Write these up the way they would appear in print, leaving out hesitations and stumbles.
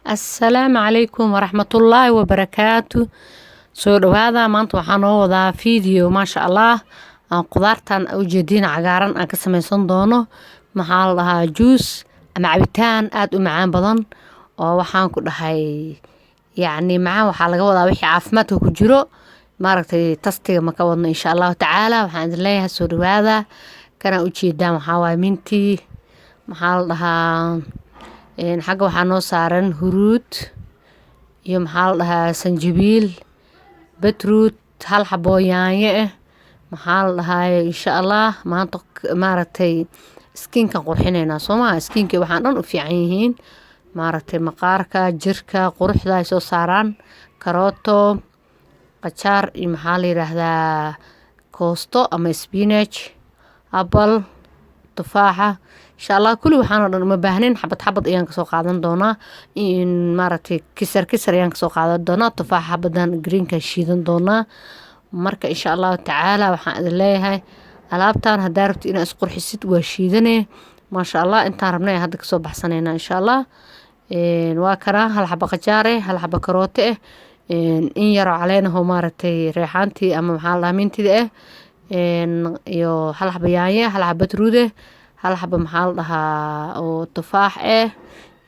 السلام عليكم ورحمة الله وبركاته. soo dhawaada maanta waxaan noo wadaa video maasha Allah aan qudaartan u jeedin cagaaran aan ka samaysan doono maxaa la dhahaa juice ama cabitaan aad u macaan badan oo waxaan ku dhahay yacni macaan waxaa laga wadaa wixii caafimaadka ku jiro maaragtay tastiga ma ka wadno insha Allah tacaala waxaan idin leeyahay soo dhawaada kana u jeedaan waxaa waay minti maxaa la dhahaa xagga waxaa noo saaran huruud iyo maxaa la dhahaa sanjabiil beetroot hal xabo yaanyo ah maxaa la dhahaa insha Allah maanta maaragtay skinka qurxinayna Soomaa skinka waxaan dhan u fiican yihiin maaragtay maqaarka jirka quruxda ay soo saaraan karooto qajaar iyo maxaa la yiraahdaa koosto ama spinach apple tufaaxa insha Allah kulli waxaan dhan uma baahnayn xabad ayaan ka soo qaadan doonaa in maaragtay kisar ayaan ka soo qaadan doonaa tufaaxa xabadan greenka shiidan doonaa marka insha Allah tacaala waxaan idin leeyahay alaabtan hadaa rabtid inaad isqurxisid waa shiidane maasha Allah intaan rabnay hadda ka soo baxsanayna insha Allah waa kana hal xabo qajaar hal xabo karooto in yar oo caleena maaragtay reexaantii ama maxaa la mintida iyo hal xabo yaanyo hal xabo beetroot hal xabo maxaa la dhahaa oo tufaax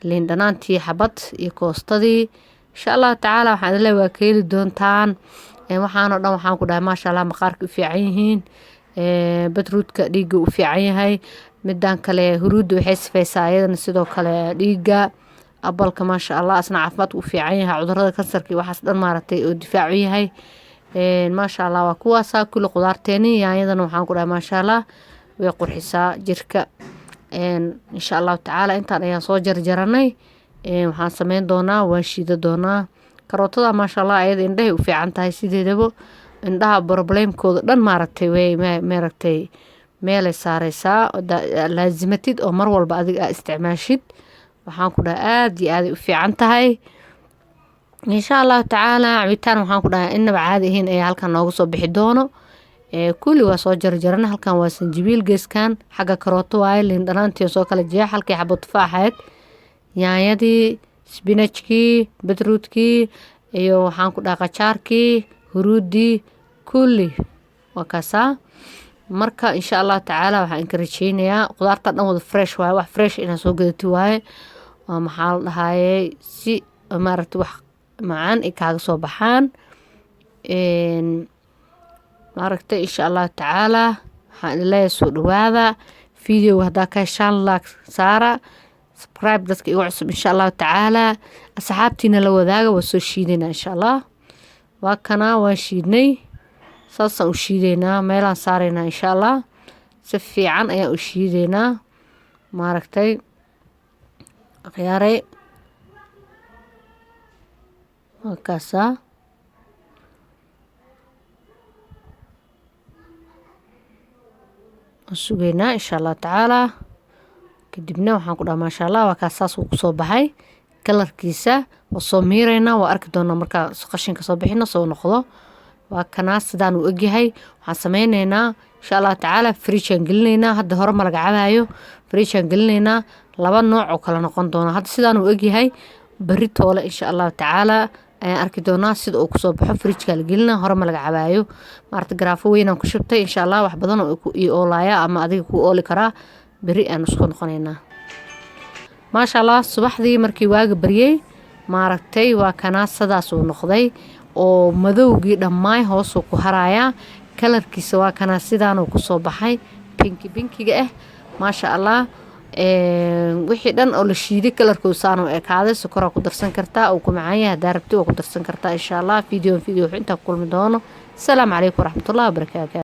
liin dhanaantii xabad iyo koostadii insha Allah tacaala waxaan idin leeyahay waa ka heli doontaan waxaan oo dhan waxaan ku dhahay maasha Allah maqaarka u fiican yihiin beetrootka dhiigga u fiican yahay midaan kale huruudda waxay sifaysaa ayadana sidoo kale dhiigga abalka maasha Allah asna caafimaad u fiican yahay cudurrada kansarka waxaas dhan maaragtay oo difaac u yahay maasha Allah waa kuwaas kulli qudaarteeni yaanyadana waxaan ku dhahay maasha Allah way qurxisaa jirka insha Allah tacaala intaan ayaan soo jarjaranay waxaan sameyn doonaa waan shiida doonaa karootada maasha Allah ayada indhahay u fiican tahay sideedaba indhaha problemkooda dhan maaragtay way maaragtay meelay saaraysaa laazimatid oo mar walba adiga aad isticmaashid waxaan ku dhahay aad iyo aad u fiican tahay insha Allah tacaala cabitaan waxaan ku dhahay inaba caadi ahayn ayaa halkan nooga soo bixi doono kulli waa soo jarjaran halkan waa sanjabiil geeskan xagga karooto waaye liin dhanaantii soo kala jeex halkii xabo tufaaxeed yaanyadii spinachkii beetrootkii iyo waxaan ku dhahay qajaarkii huruudii kulli waa kaasaa marka insha Allah tacaala waxaan ka rajeynayaa qudaarta dhan wada fresh waaye wax fresh inaa soo gadati waaye waa maxaa la dhahaayey si maaragtay wax macaan ay kaaga soo baxaan maaragtay insha Allah tacaala waxaan idin leeyahay soo dhawaada video haddaa ka heshaan like saara subscribe dadka igu cusub insha Allah tacaala asxaabtiina la wadaaga waa soo shiidayna insha Allah waa kana waan shiidnay saasaan u shiidaynaa meelaan saaraynaa insha Allah si fiican ayaan u shiidaynaa maaragtay akhyaaray waa kaasaa sugeynaa insha Allah tacaala kadibna waxaan ku dhahaa maasha Allah waa kaas saas uu kusoo baxay kalarkiisa waa soo miiraynaa waa arki doonaa markaa qashinka soo bixina soo noqdo waa kanaa sidaan uu egyahay waxaan sameynaynaa insha Allah tacaala fridge-aan gelinaynaa hadda hore ma laga cabayo fridge-aan gelinaynaa laba nooc oo kala noqon doona hadda sidaan uu egyahay berri toole insha Allah tacaala ayaan arki doonaa sida uu kusoo baxo fridge-ka la gelinaa hore ma laga cabayo maaragtay garaafo weynaan ku shubtay insha Allah wax badan oo ii oolaaya ama adiga ku ooli karaa berri aan isku noqonaynaa maasha Allah subaxdii markii waaga baryay maaragtay waa kanaa sidaas uu noqday oo madowgii dhammaan hoos uu ku harayaa kalarkiisa waa kanaa sidaan uu kusoo baxay pinkiga maasha Allah wixii dhan oo la shiiday kalarkooda saan oo ekaaday sokor ku darsan kartaa oo ku macaan yahay hadaa rabtid oo ku darsan kartaa insha Allah video inta kulmi doono. Assalaamu calaykum waraxmatullaahi wabarakaatuh.